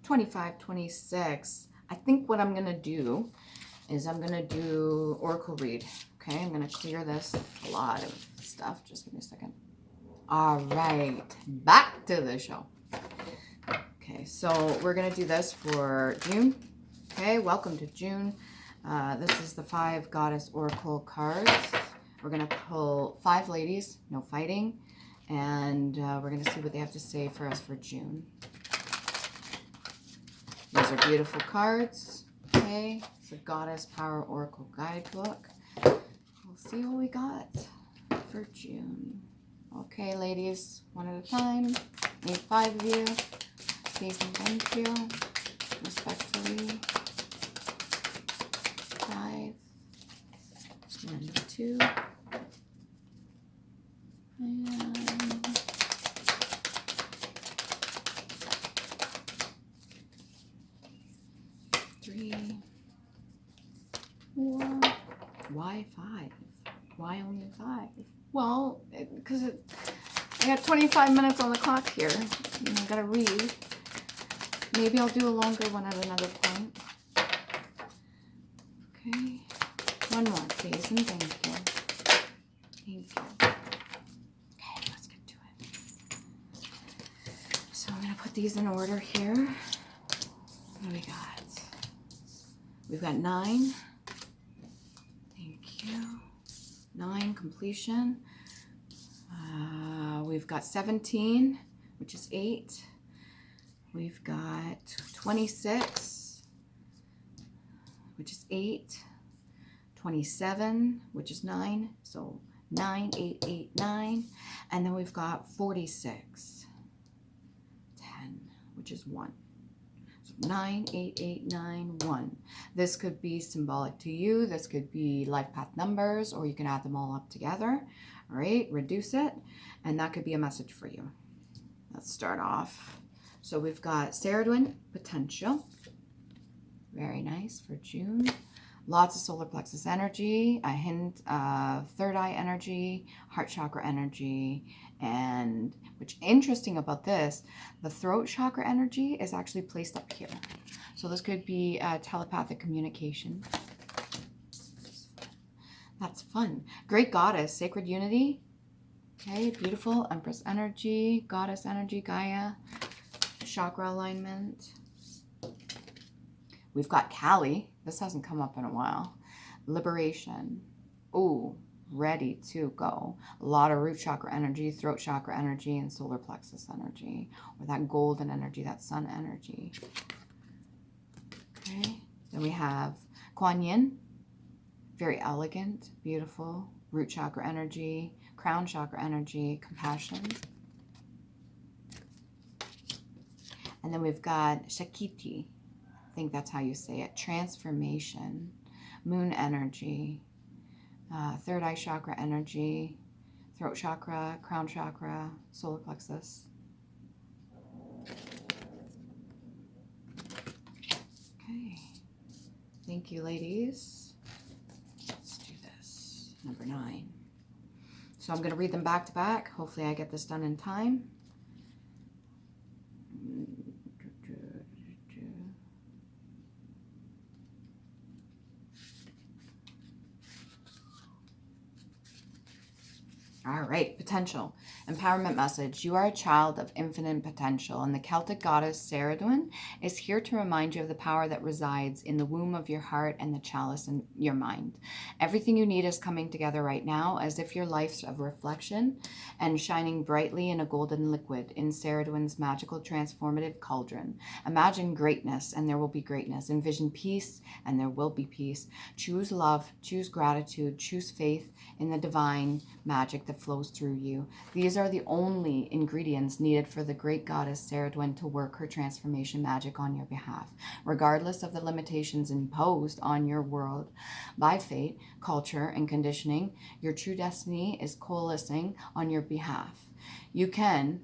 25, 26. I think what I'm going to do is I'm going to do Oracle read. Okay, I'm going to clear this. A lot of stuff. Just give me a second. All right, back to the show. Okay, so we're going to do this for June. Okay, welcome to June. This is the 5 Goddess Oracle cards. We're going to pull 5 ladies, no fighting, and we're going to see what they have to say for us for June. These are beautiful cards. Okay, it's a Goddess Power Oracle Guidebook. We'll see what we got for June. Okay, ladies, one at a time. Need 5 of you. Please and thank you. Respectfully. 5. And 2. And 3. 4. Why 5? Why only 5? Well, because I got 25 minutes on the clock here. And I gotta read. Maybe I'll do a longer one at another point. Okay. One more, please, and thank you. Thank you. Okay, let's get to it. So I'm gonna put these in order here. What do we got? We've got 9. Thank you. 9, completion. We've got 17, which is 8. We've got 26, which is 8. 27, which is 9. So 9, 8, 8, 9. And then we've got 46. 10, which is 1. 9, 8, 8, 9, 1. This could be symbolic to you. This could be life path numbers, or you can add them all up together. All right, reduce it, and that could be a message for you. Let's start off. So we've got Cerridwyn, potential. Very nice for June. Lots of solar plexus energy, a hint of third eye energy, heart chakra energy, and which interesting about this, the throat chakra energy is actually placed up here. So this could be telepathic communication. That's fun. Great goddess, sacred unity. Okay, beautiful. Empress energy, goddess energy, Gaia, chakra alignment. We've got Kali. This hasn't come up in a while. Liberation. Ooh, ready to go. A lot of root chakra energy, throat chakra energy, and solar plexus energy. Or that golden energy, that sun energy. Okay. Then we have Kuan. Very elegant, beautiful. Root chakra energy, crown chakra energy, compassion. And then we've got Shakti. I think that's how you say it. Transformation, moon energy, third eye chakra energy, throat chakra, crown chakra, solar plexus. Okay. Thank you, ladies. Let's do this. Number 9. So I'm going to read them back to back. Hopefully I get this done in time. All right, potential. Empowerment message. You are a child of infinite potential, and the Celtic goddess Cerridwyn is here to remind you of the power that resides in the womb of your heart and the chalice in your mind. Everything you need is coming together right now, as if your life's a reflection and shining brightly in a golden liquid in Cerridwyn's magical transformative cauldron. Imagine greatness, and there will be greatness. Envision peace, and there will be peace. Choose love, choose gratitude, choose faith in the divine magic that flows through you. These are the only ingredients needed for the great goddess Cerridwyn to work her transformation magic on your behalf, regardless of the limitations imposed on your world by fate, culture, and conditioning. Your true destiny is coalescing on your behalf. You can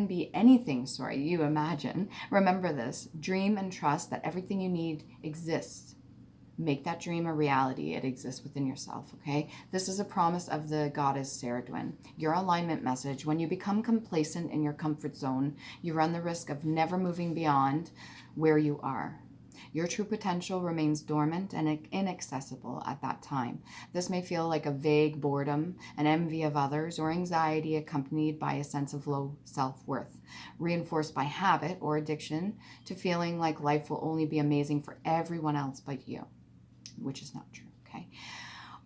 be anything, you imagine. Remember this. Dream and trust that everything you need exists Make that dream a reality. It exists within yourself, okay? This is a promise of the goddess Cerridwyn. Your alignment message: when you become complacent in your comfort zone, you run the risk of never moving beyond where you are. Your true potential remains dormant and inaccessible at that time. This may feel like a vague boredom, an envy of others, or anxiety accompanied by a sense of low self-worth, reinforced by habit or addiction to feeling like life will only be amazing for everyone else but you, which is not true, okay?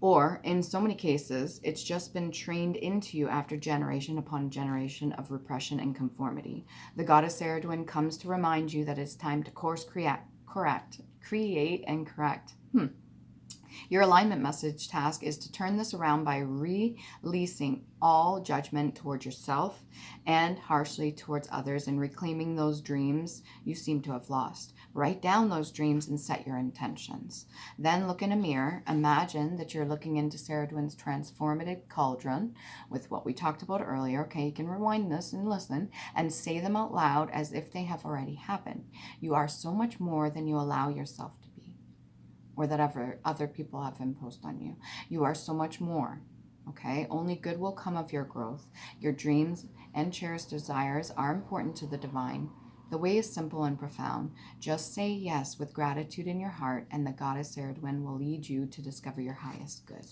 Or, in so many cases, it's just been trained into you after generation upon generation of repression and conformity. The goddess Cerridwyn comes to remind you that it's time to course create and correct. Your alignment message task is to turn this around by releasing all judgment towards yourself and harshly towards others, and reclaiming those dreams you seem to have lost. Write down those dreams and set your intentions. Then look in a mirror. Imagine that you're looking into Cerridwyn's transformative cauldron with what we talked about earlier. Okay, you can rewind this and listen and say them out loud as if they have already happened. You are so much more than you allow yourself to be, or that other people have imposed on you. You are so much more, okay? Only good will come of your growth. Your dreams and cherished desires are important to the divine. The way is simple and profound. Just say yes with gratitude in your heart, and the goddess Cerridwyn will lead you to discover your highest good,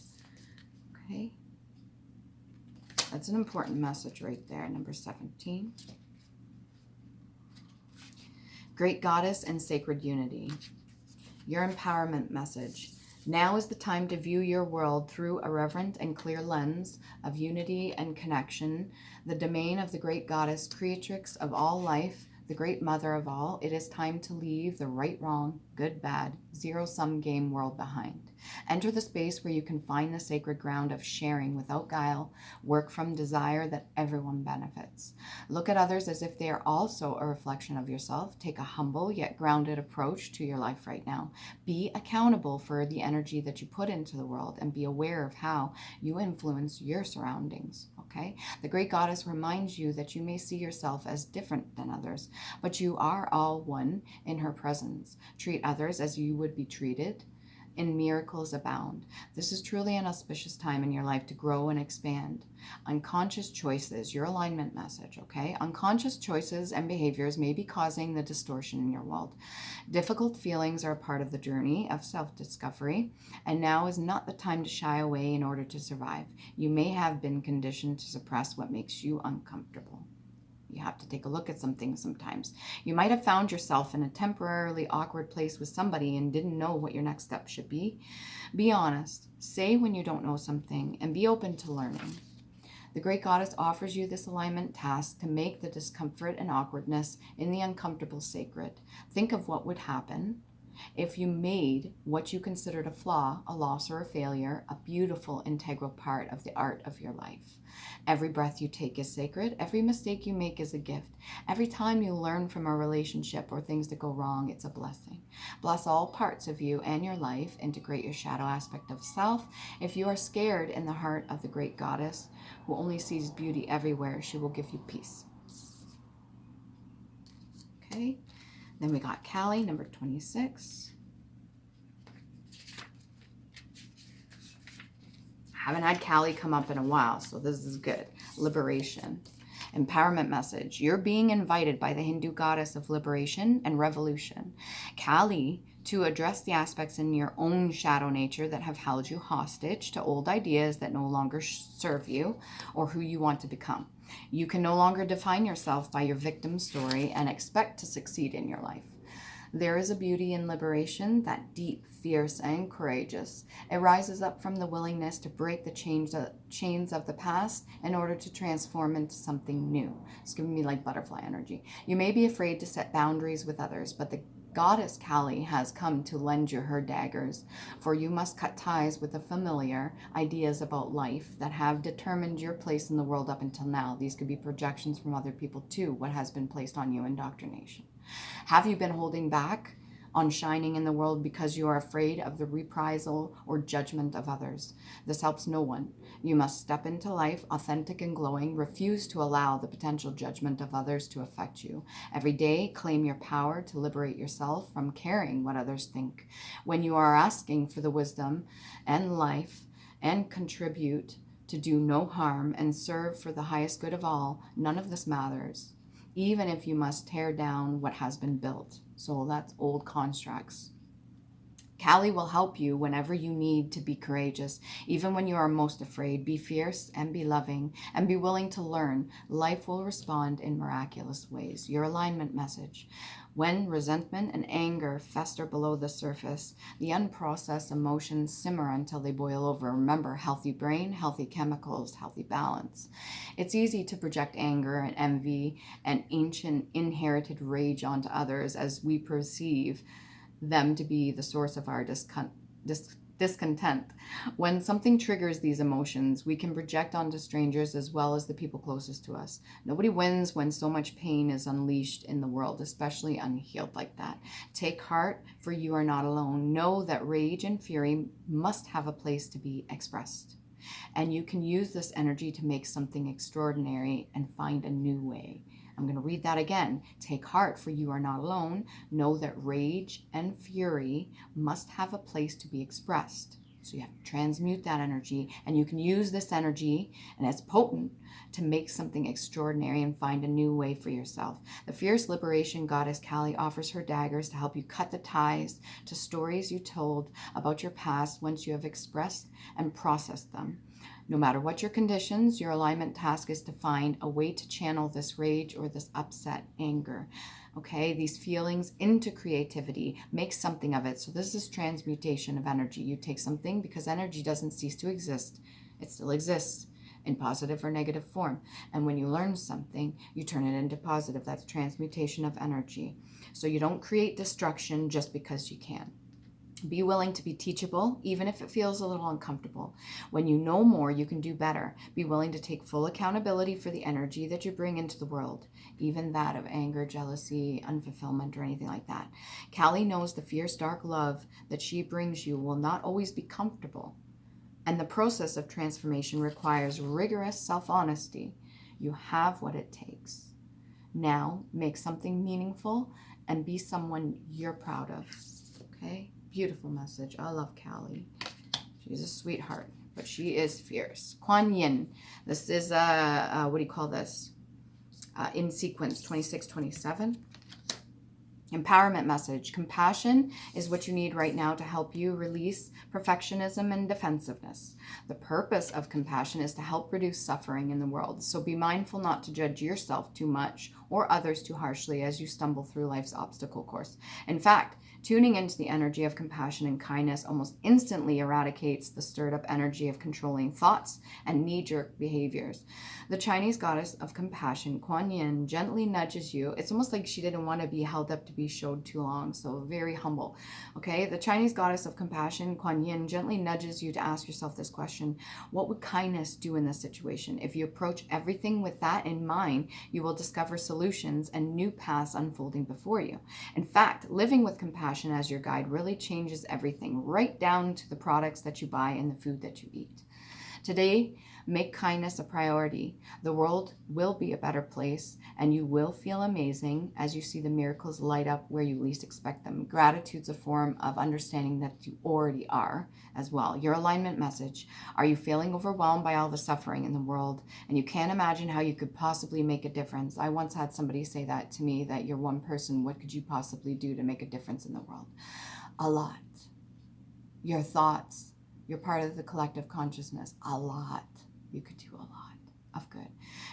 okay? That's an important message right there, number 17. Great goddess and sacred unity. Your empowerment message. Now is the time to view your world through a reverent and clear lens of unity and connection, the domain of the great goddess, creatrix of all life, the great mother of all. It is time to leave the right, wrong, good, bad, zero-sum game world behind. Enter the space where you can find the sacred ground of sharing without guile, work from desire that everyone benefits. Look at others as if they are also a reflection of yourself. Take a humble yet grounded approach to your life right now. Be accountable for the energy that you put into the world, and be aware of how you influence your surroundings, okay? The great goddess reminds you that you may see yourself as different than others, but you are all one in her presence. Treat others as you would be treated, and miracles abound. This is truly an auspicious time in your life to grow and expand. Unconscious choices, your alignment message, okay? Unconscious choices and behaviors may be causing the distortion in your world. Difficult feelings are a part of the journey of self-discovery, and now is not the time to shy away in order to survive. You may have been conditioned to suppress what makes you uncomfortable. You have to take a look at some things sometimes. You might have found yourself in a temporarily awkward place with somebody and didn't know what your next step should be. Be honest. Say when you don't know something, and be open to learning. The great goddess offers you this alignment task to make the discomfort and awkwardness in the uncomfortable sacred. Think of what would happen if you made what you considered a flaw, a loss, or a failure a beautiful, integral part of the art of your life. Every breath you take is sacred. Every mistake you make is a gift. Every time you learn from a relationship or things that go wrong, it's a blessing. Bless all parts of you and your life. Integrate your shadow aspect of self. If you are scared in the heart of the great goddess, who only sees beauty everywhere, she will give you peace. Okay. Then we got Callie, number 26. Haven't had Callie come up in a while, so this is good. Liberation. Empowerment message. You're being invited by the Hindu goddess of liberation and revolution, Kali, to address the aspects in your own shadow nature that have held you hostage to old ideas that no longer serve you or who you want to become. You can no longer define yourself by your victim story and expect to succeed in your life. There is a beauty in liberation, that deep, fierce, and courageous. It rises up from the willingness to break the chains of the past in order to transform into something new. It's giving me like butterfly energy. You may be afraid to set boundaries with others, but the goddess Kali has come to lend you her daggers, for you must cut ties with the familiar ideas about life that have determined your place in the world up until now. These could be projections from other people too, what has been placed on you, indoctrination. Have you been holding back on shining in the world because you are afraid of the reprisal or judgment of others. This helps no one. You must step into life authentic and glowing. Refuse to allow the potential judgment of others to affect you. Every day, claim your power to liberate yourself from caring what others think. When you are asking for the wisdom and life and contribute to do no harm and serve for the highest good of all, none of this matters, even if you must tear down what has been built. So that's old constructs. Kali will help you whenever you need to be courageous, even when you are most afraid. Be fierce and be loving and be willing to learn. Life will respond in miraculous ways. Your alignment message. When resentment and anger fester below the surface, the unprocessed emotions simmer until they boil over. Remember, healthy brain, healthy chemicals, healthy balance. It's easy to project anger and envy and ancient inherited rage onto others as we perceive them to be the source of our discontent. When something triggers these emotions, we can project onto strangers as well as the people closest to us. Nobody wins when so much pain is unleashed in the world, especially unhealed like that. Take heart, for you are not alone. Know that rage and fury must have a place to be expressed. And you can use this energy to make something extraordinary and find a new way. I'm going to read that again. Take heart, for you are not alone. Know that rage and fury must have a place to be expressed. So you have to transmute that energy, and you can use this energy, and it's potent, to make something extraordinary and find a new way for yourself. The fierce liberation goddess Kali offers her daggers to help you cut the ties to stories you told about your past once you have expressed and processed them. No matter what your conditions, your alignment task is to find a way to channel this rage or this upset anger. Okay, these feelings into creativity. Make something of it. So this is transmutation of energy. You take something, because energy doesn't cease to exist. It still exists in positive or negative form. And when you learn something, you turn it into positive. That's transmutation of energy. So you don't create destruction just because you can. Be willing to be teachable, even if it feels a little uncomfortable. When you know more, you can do better. Be willing to take full accountability for the energy that you bring into the world, even that of anger, jealousy, unfulfillment, or anything like that. Kali knows the fierce, dark love that she brings you will not always be comfortable, and the process of transformation requires rigorous self-honesty. You have what it takes. Now, make something meaningful and be someone you're proud of. Okay? Beautiful message. I love Kali. She's a sweetheart, but she is fierce. Kuan Yin. This is, what do you call this? In sequence, 26-27. Empowerment message. Compassion is what you need right now to help you release perfectionism and defensiveness. The purpose of compassion is to help reduce suffering in the world. So be mindful not to judge yourself too much or others too harshly as you stumble through life's obstacle course. In fact, tuning into the energy of compassion and kindness almost instantly eradicates the stirred up energy of controlling thoughts and knee-jerk behaviors. The Chinese goddess of compassion, Kuan Yin, gently nudges you. It's almost like she didn't want to be held up to be showed too long, so very humble. Okay, the Chinese goddess of compassion, Kuan Yin, gently nudges you to ask yourself this question: what would kindness do in this situation? If you approach everything with that in mind, you will discover solutions and new paths unfolding before you. In fact, living with compassion as your guide really changes everything, right down to the products that you buy and the food that you eat. Today, make kindness a priority. The world will be a better place, and you will feel amazing as you see the miracles light up where you least expect them. Gratitude's a form of understanding that you already are as well. Your alignment message. Are you feeling overwhelmed by all the suffering in the world, and you can't imagine how you could possibly make a difference? I once had somebody say that to me, that you're one person, what could you possibly do to make a difference in the world? A lot. Your thoughts. You're part of the collective consciousness. A lot. You could do a lot of good.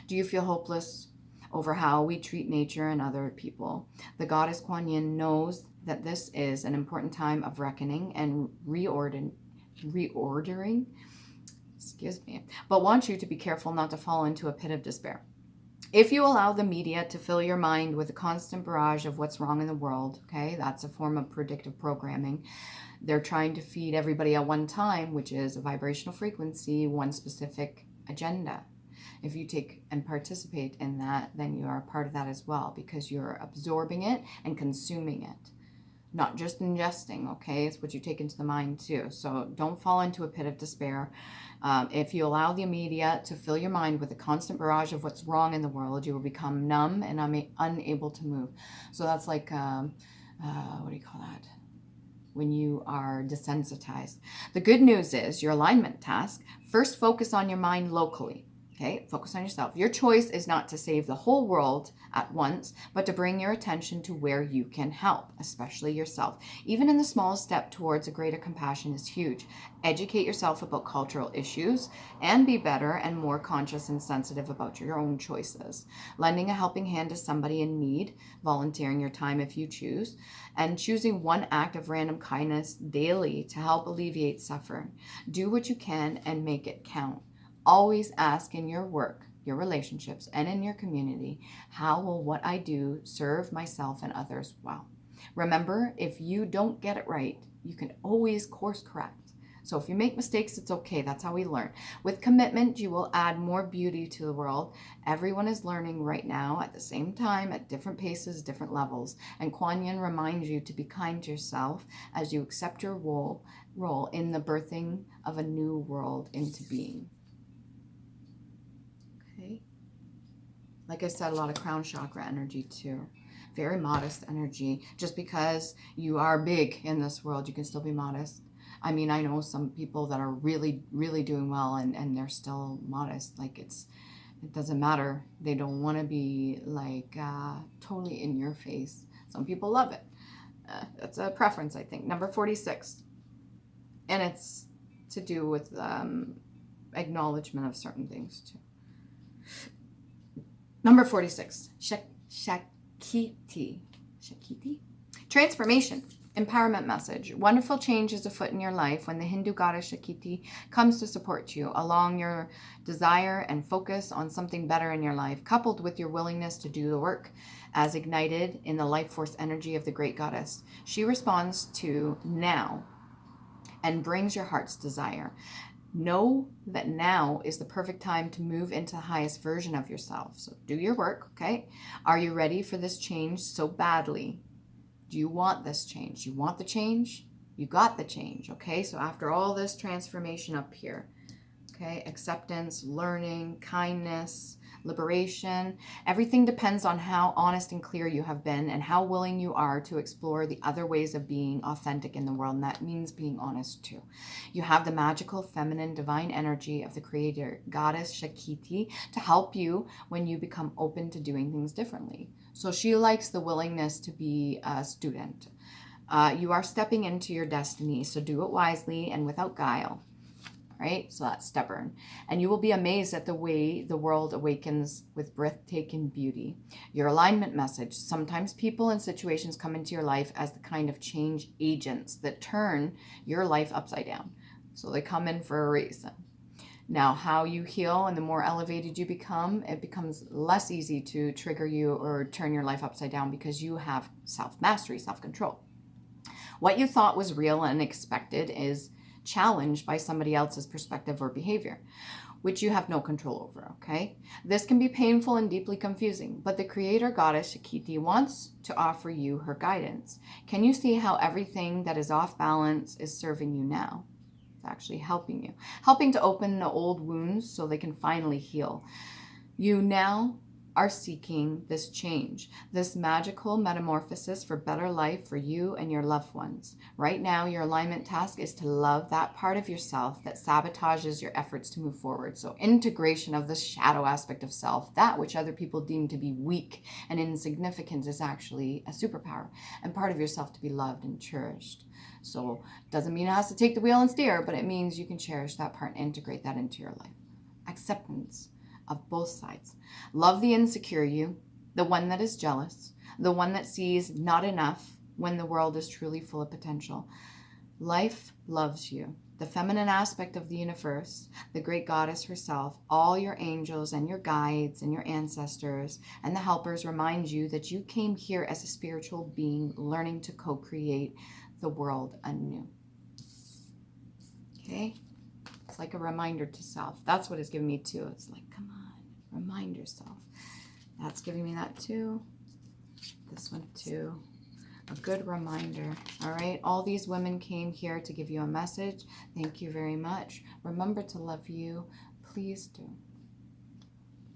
Do you feel hopeless over how we treat nature and other people? The goddess Kuan Yin knows that this is an important time of reckoning and reordering, but wants you to be careful not to fall into a pit of despair. If you allow the media to fill your mind with a constant barrage of what's wrong in the world, okay, that's a form of predictive programming. They're trying to feed everybody at one time, which is a vibrational frequency, one specific agenda. If you take and participate in that, then you are a part of that as well, because you're absorbing it and consuming it. not just ingesting, okay? It's what you take into the mind too. So don't fall into a pit of despair. If you allow the media to fill your mind with a constant barrage of what's wrong in the world, you will become numb and unable to move. So that's like, what do you call that? When you are desensitized. The good news is your alignment task. First, focus on your mind locally. Okay, focus on yourself. Your choice is not to save the whole world at once, but to bring your attention to where you can help, especially yourself. Even in the smallest step towards a greater compassion is huge. Educate yourself about cultural issues and be better and more conscious and sensitive about your own choices. Lending a helping hand to somebody in need, volunteering your time if you choose, and choosing one act of random kindness daily to help alleviate suffering. Do what you can and make it count. Always ask in your work, your relationships, and in your community, how will what I do serve myself and others well? Remember, if you don't get it right, you can always course correct. So if you make mistakes, it's okay. That's how we learn. With commitment, you will add more beauty to the world. Everyone is learning right now at the same time, at different paces, different levels. And Kuan reminds you to be kind to yourself as you accept your role in the birthing of a new world into being. Okay. Like I said, a lot of crown chakra energy too. Very modest energy. Just because you are big in this world, you can still be modest. I mean, I know some people that are really, really doing well and they're still modest. Like it doesn't matter. They don't want to be like totally in your face. Some people love it. That's a preference, I think. Number 46. And it's to do with acknowledgement of certain things too. Number 46, Shakti. Transformation, empowerment message. Wonderful change is afoot in your life when the Hindu goddess Shakti comes to support you along your desire and focus on something better in your life, coupled with your willingness to do the work as ignited in the life force energy of the great goddess. She responds to now and brings your heart's desire. Know that now is the perfect time to move into the highest version of yourself. So do your work, okay? Are you ready for this change so badly? Do you want this change? You want the change? You got the change, okay? So after all this transformation up here, okay, acceptance, learning, kindness, liberation, everything depends on how honest and clear you have been and how willing you are to explore the other ways of being authentic in the world, and that means being honest too. You have the magical, feminine, divine energy of the creator, goddess Shakti, to help you when you become open to doing things differently. So she likes the willingness to be a student. You are stepping into your destiny, so do it wisely and without guile. Right? So that's stubborn. And you will be amazed at the way the world awakens with breathtaking beauty. Your alignment message. Sometimes people and situations come into your life as the kind of change agents that turn your life upside down. So they come in for a reason. Now, how you heal and the more elevated you become, it becomes less easy to trigger you or turn your life upside down because you have self-mastery, self-control. What you thought was real and expected is challenged by somebody else's perspective or behavior, which you have no control over, okay? This can be painful and deeply confusing, but the creator goddess Shakti wants to offer you her guidance. Can you see how everything that is off balance is serving you now? It's actually helping you, helping to open the old wounds so they can finally heal. You now are seeking this change, this magical metamorphosis for better life for you and your loved ones. Right now, your alignment task is to love that part of yourself that sabotages your efforts to move forward. So integration of the shadow aspect of self, that which other people deem to be weak and insignificant, is actually a superpower and part of yourself to be loved and cherished. So doesn't mean it has to take the wheel and steer, but it means you can cherish that part and integrate that into your life. Acceptance of both sides. Love the insecure you, the one that is jealous, the one that sees not enough when the world is truly full of potential. Life loves you. The feminine aspect of the universe, the great goddess herself, all your angels and your guides and your ancestors and the helpers remind you that you came here as a spiritual being learning to co-create the world anew. Okay? It's like a reminder to self. That's what it's giving me too. It's like, come on, remind yourself. That's giving me that too. This one too. A good reminder. All right. All these women came here to give you a message. Thank you very much. Remember to love you. Please do.